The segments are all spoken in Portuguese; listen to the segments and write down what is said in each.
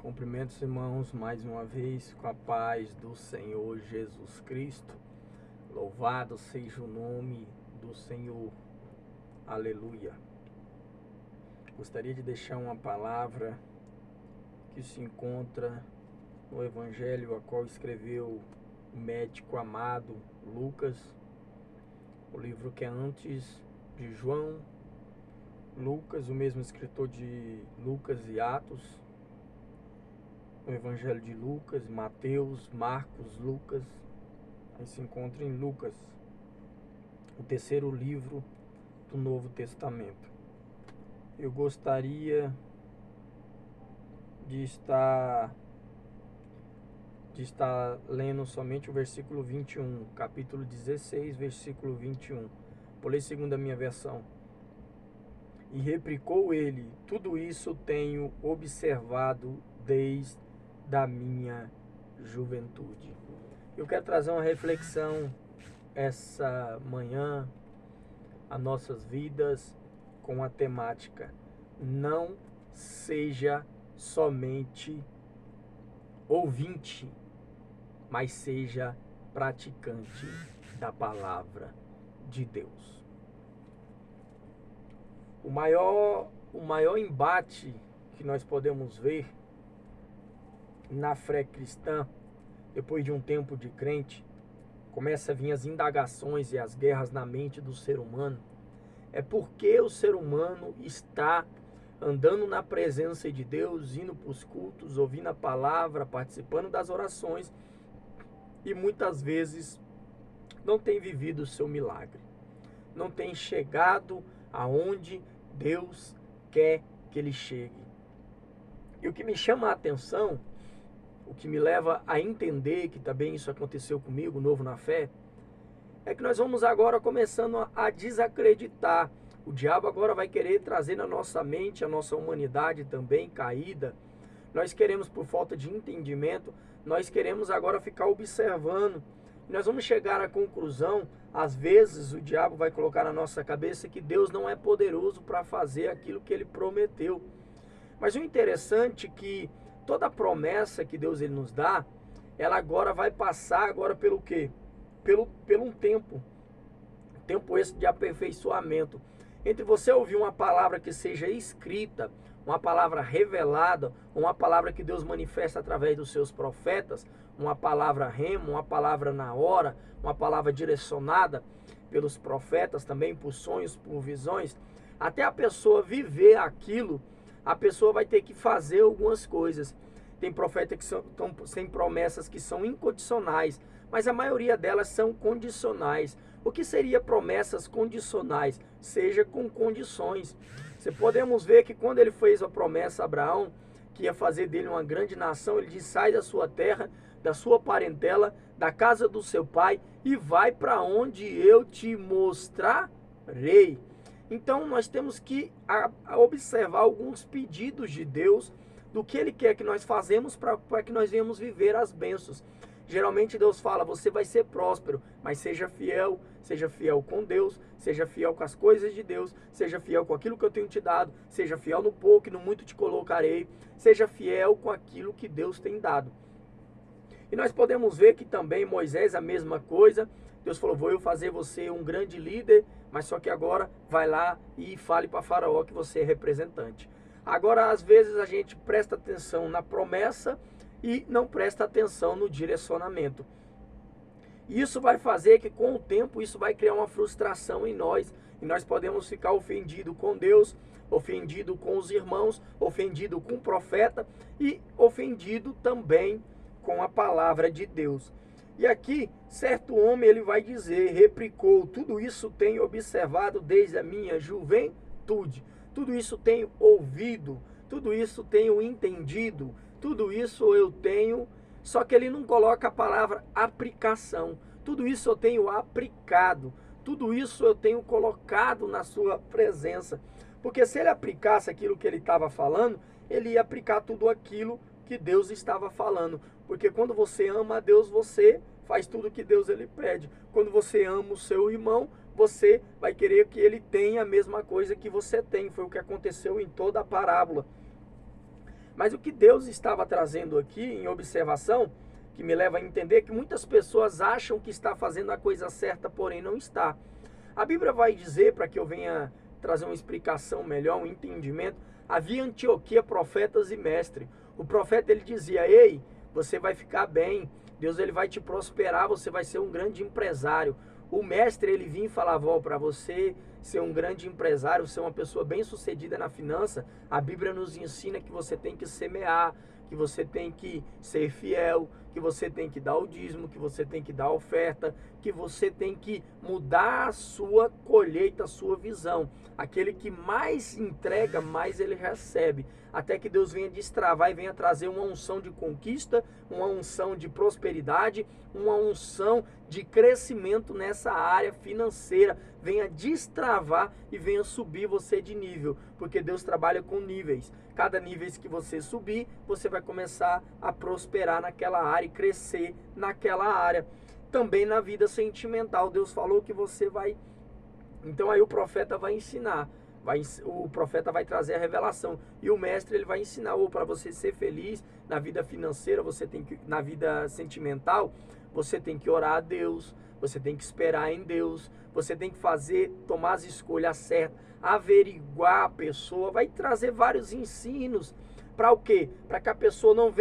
Cumprimento os irmãos mais uma vez com a paz do Senhor Jesus Cristo. Louvado seja o nome do Senhor. Aleluia. Gostaria de deixar uma palavra que se encontra no Evangelho a qual escreveu o médico amado Lucas, o livro que é antes de João, Lucas, o mesmo escritor de Lucas e Atos, o Evangelho de Lucas, Mateus, Marcos, Lucas, aí se encontra em Lucas, o terceiro livro do Novo Testamento. Eu gostaria de estar lendo somente o versículo 21, capítulo 16, versículo 21. Vou ler segundo a minha versão. E replicou ele: tudo isso tenho observado desde da minha juventude. Eu quero trazer uma reflexão essa manhã a nossas vidas com a temática: não seja somente ouvinte, mas seja praticante da palavra de Deus. O maior embate que nós podemos ver na fé cristã, depois de um tempo de crente, começa a vir as indagações e as guerras na mente do ser humano. É porque o ser humano está andando na presença de Deus, indo para os cultos, ouvindo a palavra, participando das orações, e muitas vezes não tem vivido o seu milagre, não tem chegado aonde Deus quer que ele chegue. E o que me chama a atenção, o que me leva a entender que também isso aconteceu comigo, novo na fé, é que nós vamos agora começando a desacreditar. O diabo agora vai querer trazer na nossa mente, a nossa humanidade também caída. Nós queremos, por falta de entendimento, nós queremos agora ficar observando. Nós vamos chegar à conclusão, às vezes o diabo vai colocar na nossa cabeça que Deus não é poderoso para fazer aquilo que ele prometeu. Mas o interessante é que toda promessa que Deus ele nos dá, ela agora vai passar agora pelo quê? Pelo um tempo esse de aperfeiçoamento. Entre você ouvir uma palavra que seja escrita, uma palavra revelada, uma palavra que Deus manifesta através dos seus profetas, uma palavra rema, uma palavra na hora, uma palavra direcionada pelos profetas também, por sonhos, por visões, até a pessoa viver aquilo, a pessoa vai ter que fazer algumas coisas. Tem profetas que tem promessas que são incondicionais, mas a maioria delas são condicionais. O que seria promessas condicionais? Seja com condições. Podemos ver que quando ele fez a promessa a Abraão, que ia fazer dele uma grande nação, ele diz: sai da sua terra, da sua parentela, da casa do seu pai e vai para onde eu te mostrarei. Então nós temos que observar alguns pedidos de Deus, do que ele quer que nós fazemos para que nós venhamos viver as bênçãos. Geralmente Deus fala: você vai ser próspero, mas seja fiel com Deus, seja fiel com as coisas de Deus, seja fiel com aquilo que eu tenho te dado, seja fiel no pouco e no muito te colocarei, seja fiel com aquilo que Deus tem dado. E nós podemos ver que também Moisés, a mesma coisa. Deus falou: vou eu fazer você um grande líder, mas só que agora vai lá e fale para Faraó que você é representante. Agora, às vezes a gente presta atenção na promessa e não presta atenção no direcionamento. Isso vai fazer que com o tempo isso vai criar uma frustração em nós. E nós podemos ficar ofendido com Deus, ofendido com os irmãos, ofendido com o profeta e ofendido também com a palavra de Deus. E aqui, certo homem, ele vai dizer, replicou: tudo isso tenho observado desde a minha juventude. Tudo isso tenho ouvido, tudo isso tenho entendido, tudo isso eu tenho. Só que ele não coloca a palavra aplicação. Tudo isso eu tenho aplicado, tudo isso eu tenho colocado na sua presença. Porque se ele aplicasse aquilo que ele estava falando, ele ia aplicar tudo aquilo que Deus estava falando. Porque quando você ama a Deus, você faz tudo que Deus ele pede. Quando você ama o seu irmão, você vai querer que ele tenha a mesma coisa que você tem. Foi o que aconteceu em toda a parábola. Mas o que Deus estava trazendo aqui em observação, que me leva a entender que muitas pessoas acham que está fazendo a coisa certa, porém não está. A Bíblia vai dizer, para que eu venha trazer uma explicação melhor, um entendimento, havia em Antioquia profetas e mestres. O profeta ele dizia: ei, você vai ficar bem, Deus ele vai te prosperar, você vai ser um grande empresário. O mestre ele vinha e falava: ó, para você ser um grande empresário, ser uma pessoa bem sucedida na finança, a Bíblia nos ensina que você tem que semear, que você tem que ser fiel, que você tem que dar o dízimo, que você tem que dar a oferta, que você tem que mudar a sua colheita, a sua visão. Aquele que mais entrega, mais ele recebe. Até que Deus venha destravar e venha trazer uma unção de conquista, uma unção de prosperidade, uma unção de crescimento nessa área financeira. Venha destravar e venha subir você de nível, porque Deus trabalha com níveis. Cada nível que você subir, você vai começar a prosperar naquela área e crescer naquela área. Também na vida sentimental, Deus falou que você vai... Então aí o profeta vai ensinar, o profeta vai trazer a revelação e o mestre ele vai ensinar, ou para você ser feliz na vida financeira, você tem que, na vida sentimental, você tem que orar a Deus, você tem que esperar em Deus, você tem que tomar as escolhas certas, averiguar a pessoa, vai trazer vários ensinos para o quê? Para que a pessoa não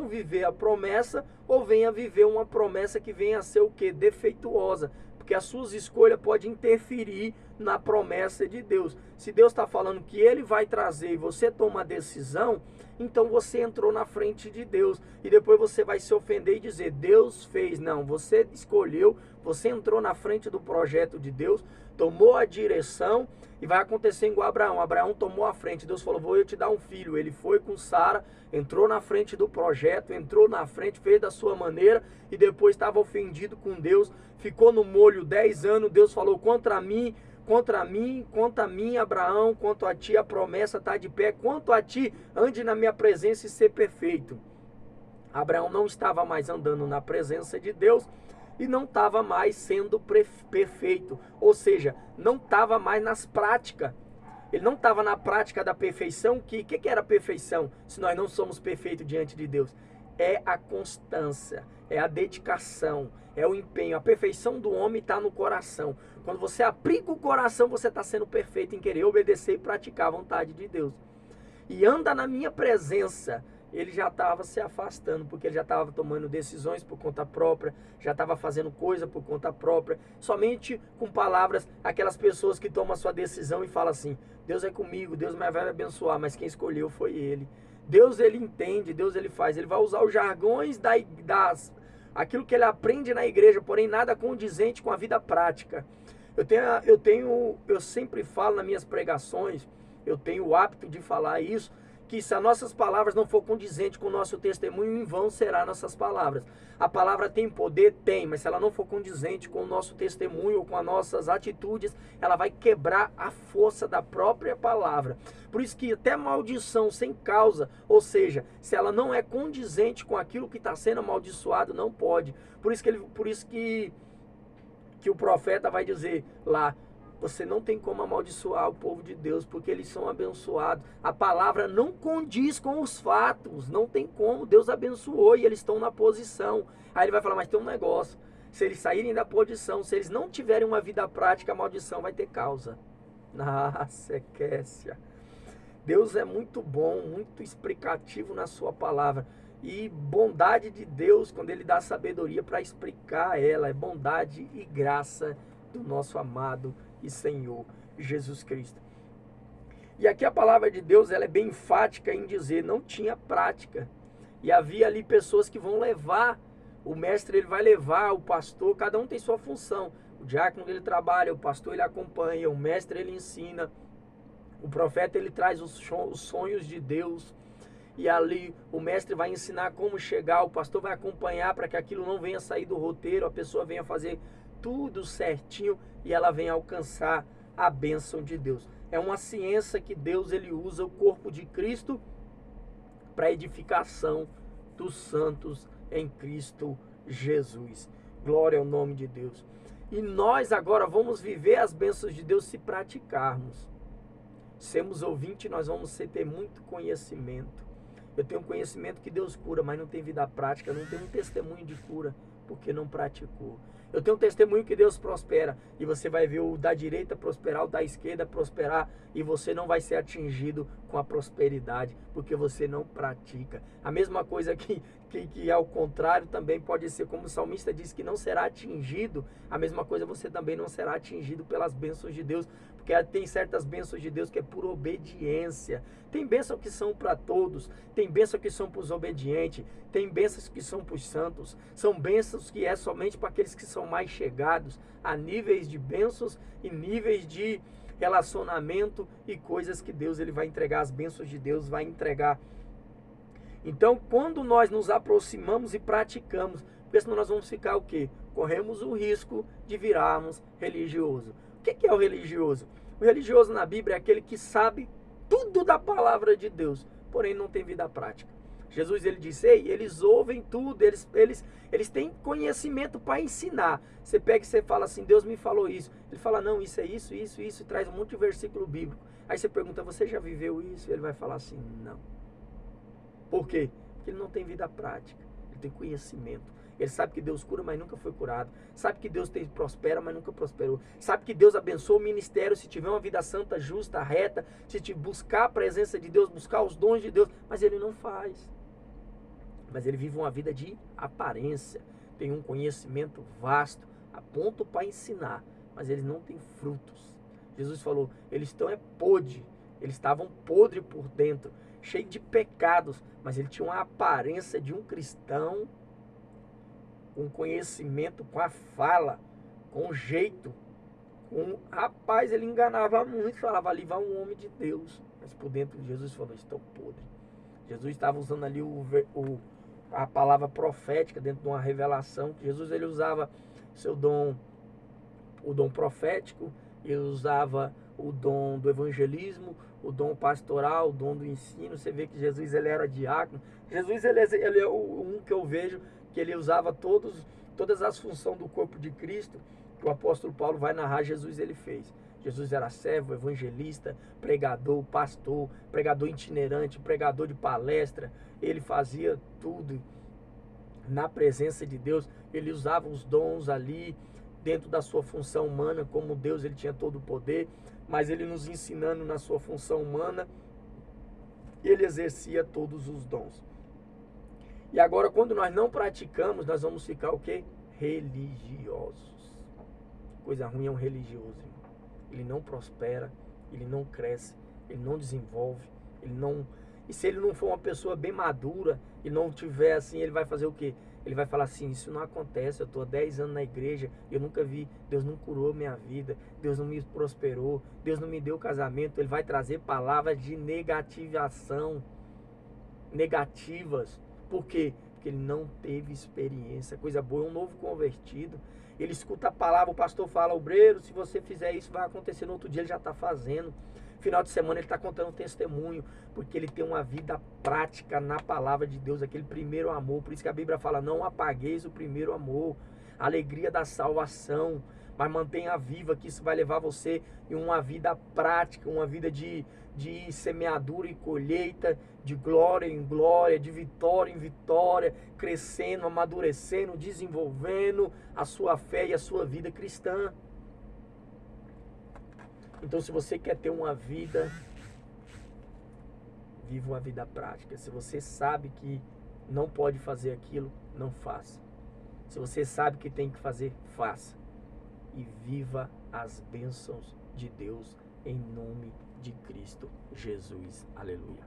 viver a promessa ou venha viver uma promessa que venha a ser o quê? Defeituosa. Porque as suas escolhas podem interferir na promessa de Deus. Se Deus está falando que Ele vai trazer e você toma a decisão, então você entrou na frente de Deus. E depois você vai se ofender e dizer: Deus fez. Não, você escolheu, você entrou na frente do projeto de Deus, tomou a direção e vai acontecer igual Abraão. Abraão tomou a frente, Deus falou: vou eu te dar um filho. Ele foi com Sara, entrou na frente do projeto, entrou na frente, fez da sua maneira e depois estava ofendido com Deus, ficou no molho 10 anos, Deus falou: contra mim, Abraão, quanto a ti a promessa está de pé, quanto a ti ande na minha presença e ser perfeito. Abraão não estava mais andando na presença de Deus e não estava mais sendo perfeito, ou seja, não estava mais nas práticas. Ele não estava na prática da perfeição. Que era perfeição se nós não somos perfeitos diante de Deus? É a constância, é a dedicação, é o empenho. A perfeição do homem está no coração. Quando você aplica o coração, você está sendo perfeito em querer obedecer e praticar a vontade de Deus. E anda na minha presença. Ele já estava se afastando, porque ele já estava tomando decisões por conta própria, já estava fazendo coisa por conta própria, somente com palavras, aquelas pessoas que tomam a sua decisão e falam assim: Deus é comigo, Deus vai me abençoar, mas quem escolheu foi ele. Deus ele entende, Deus ele faz, ele vai usar os jargões aquilo que ele aprende na igreja, porém nada condizente com a vida prática. Eu sempre falo nas minhas pregações, eu tenho o hábito de falar isso, que se as nossas palavras não for condizente com o nosso testemunho, em vão será nossas palavras. A palavra tem poder? Tem, mas se ela não for condizente com o nosso testemunho ou com as nossas atitudes, ela vai quebrar a força da própria palavra. Por isso que até maldição sem causa, ou seja, se ela não é condizente com aquilo que está sendo amaldiçoado, não pode. Por isso que o profeta vai dizer lá: você não tem como amaldiçoar o povo de Deus, porque eles são abençoados. A palavra não condiz com os fatos, não tem como. Deus abençoou e eles estão na posição. Aí ele vai falar: mas tem um negócio, se eles saírem da posição, se eles não tiverem uma vida prática, a maldição vai ter causa. Sequência. Deus é muito bom, muito explicativo na sua palavra. E bondade de Deus, quando Ele dá sabedoria para explicar ela, é bondade e graça do nosso amado e Senhor Jesus Cristo. E aqui a palavra de Deus ela é bem enfática em dizer: não tinha prática. E havia ali pessoas que vão levar, o mestre ele vai levar, o pastor, cada um tem sua função. O diácono ele trabalha, o pastor ele acompanha, o mestre ele ensina, o profeta ele traz os sonhos de Deus. E ali o mestre vai ensinar como chegar, o pastor vai acompanhar para que aquilo não venha sair do roteiro, a pessoa venha fazer tudo certinho e ela venha alcançar a bênção de Deus. É uma ciência que Deus ele usa o corpo de Cristo para edificação dos santos em Cristo Jesus. Glória ao nome de Deus. E nós agora vamos viver as bênçãos de Deus se praticarmos. sermos ouvintes, nós vamos ter muito conhecimento. Eu tenho conhecimento que Deus cura, mas não tem vida prática. Eu não tenho um testemunho de cura, porque não praticou. Eu tenho um testemunho que Deus prospera, e você vai ver o da direita prosperar, o da esquerda prosperar, e você não vai ser atingido com a prosperidade, porque você não pratica. A mesma coisa que ao contrário também pode ser, como o salmista diz, que não será atingido, a mesma coisa você também não será atingido pelas bênçãos de Deus, porque tem certas bênçãos de Deus que é por obediência. Tem bênçãos que são para todos, tem bênçãos que são para os obedientes, tem bênçãos que são para os santos, são bênçãos que é somente para aqueles que são mais chegados a níveis de bênçãos e níveis de relacionamento e coisas que Deus ele vai entregar, as bênçãos de Deus vai entregar. Então, quando nós nos aproximamos e praticamos, porque senão nós vamos ficar o quê? Corremos o risco de virarmos religioso. O que é o religioso? O religioso na Bíblia é aquele que sabe tudo da palavra de Deus, porém não tem vida prática. Jesus ele disse, ei, eles ouvem tudo, eles têm conhecimento para ensinar. Você pega e você fala assim, Deus me falou isso. Ele fala, não, isso é isso, e traz um monte de versículo bíblico. Aí você pergunta, você já viveu isso? Ele vai falar assim, não. Por quê? Porque ele não tem vida prática, ele tem conhecimento. Ele sabe que Deus cura, mas nunca foi curado. Sabe que Deus prospera, mas nunca prosperou. Sabe que Deus abençoa o ministério se tiver uma vida santa, justa, reta, se te buscar a presença de Deus, buscar os dons de Deus, mas ele não faz. Mas ele vive uma vida de aparência, tem um conhecimento vasto, a ponto para ensinar, mas eles não têm frutos. Jesus falou, eles estão podre, eles estavam podres por dentro, cheio de pecados, mas ele tinha uma aparência de um cristão, com conhecimento, com a fala, com o jeito. Rapaz, ele enganava muito, falava ali vai um homem de Deus, mas por dentro Jesus falou, estão podres. Jesus estava usando ali a palavra profética dentro de uma revelação. Jesus ele usava seu dom, o dom profético, ele usava o dom do evangelismo, o dom pastoral, o dom do ensino. Você vê que Jesus ele era diácono. Jesus ele é um que eu vejo que ele usava todas as funções do corpo de Cristo, que o apóstolo Paulo vai narrar, Jesus ele fez. Jesus era servo, evangelista, pregador, pastor, pregador itinerante, pregador de palestra. Ele fazia tudo na presença de Deus. Ele usava os dons ali dentro da sua função humana, como Deus ele tinha todo o poder, mas ele nos ensinando na sua função humana, ele exercia todos os dons. E agora, quando nós não praticamos, nós vamos ficar o quê? Religiosos. Coisa ruim é um religioso, irmão. Ele não prospera, ele não cresce, ele não desenvolve, ele não... E se ele não for uma pessoa bem madura e não tiver assim, ele vai fazer o quê? Ele vai falar assim, isso não acontece, eu estou há 10 anos na igreja, eu nunca vi, Deus não curou minha vida, Deus não me prosperou, Deus não me deu casamento. Ele vai trazer palavras de negativação, negativas. Por quê? Porque ele não teve experiência. Coisa boa é um novo convertido. Ele escuta a palavra, o pastor fala, obreiro, se você fizer isso vai acontecer, no outro dia ele já está fazendo. Final de semana ele está contando um testemunho, porque ele tem uma vida prática na palavra de Deus, aquele primeiro amor. Por isso que a Bíblia fala, não apagueis o primeiro amor, a alegria da salvação, mas mantenha viva, que isso vai levar você em uma vida prática, uma vida de semeadura e colheita, de glória em glória, de vitória em vitória, crescendo, amadurecendo, desenvolvendo a sua fé e a sua vida cristã. Então, se você quer ter uma vida, viva uma vida prática. Se você sabe que não pode fazer aquilo, não faça. Se você sabe que tem que fazer, faça. E viva as bênçãos de Deus em nome de Cristo Jesus. Aleluia.